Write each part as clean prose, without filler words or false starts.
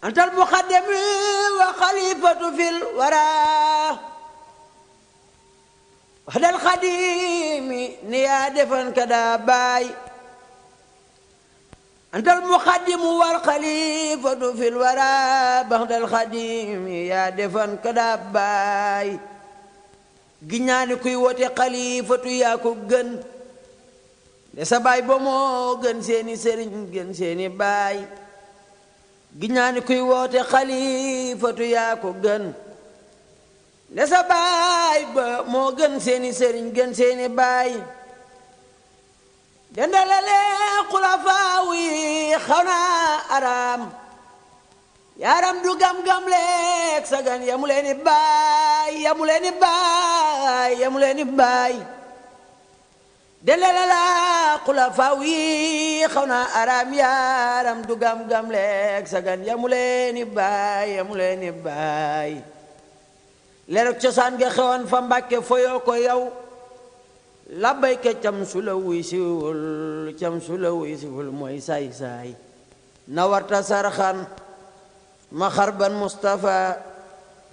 antal muqaddami wa xalifatu fil wara waxdal xadimi ni yaa defan kada baay antal muqaddimu wal xalifatu fil wara baxdal xadimi yaa defan kada baay giñaani kuy wote xalifatu yaa ko gën de sa baay ba moo gën seeni sëriñ gën seeni baay giñaani kuy woote xalifatu yaa ko gën de sa baay ba moo gën seeni sëriñ gën seeni baay dendalale xulafaaw yi xaw na araam yaaram du gam-gam leeg sagan yamu leeni baay yamu leeni baay yamu leeni baay dendalale xulafaaw yi xaw na araam yaaram du gam-gam leeg sagan yamu leeni baay yamu leeni baay leerug cosaan nga xewoon fa Mbàkke foyoo ko yow labbayka cam su la wuy siwul mooy saay-saay na warta sarxan ma xarban Mustafa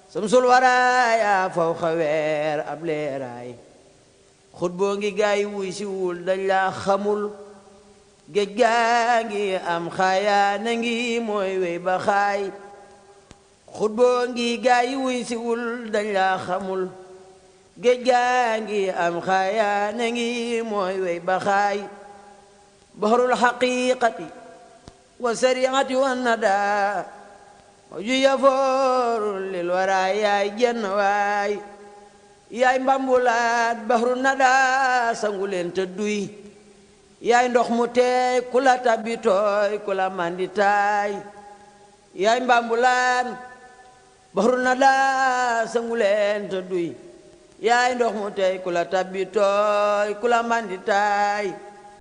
samsul waraaya faw xaweer ab leeraay xut boo ngi gaay wuy siwul dañ la xamul géej gaa ngi am xaayaa na ngi mooy wey ba xaay xut boo ngi gaay wuy siwul dañ la xamul géej gaa ngi am xaayaa na ngi mooy wey ba xaay bahrul xaqiqati wa sariati wa nada ju yafooru lil wara yaay jenn waay yaay mbambulaat bahru nada sangu leen te duy yaay ndox mu teey ku la tabbi tooy ku la mandi taay yaay mbambulaat bahru nada sangu leen te duy yaay ndox mu teey ku la tabbi tooy ku la mandi taay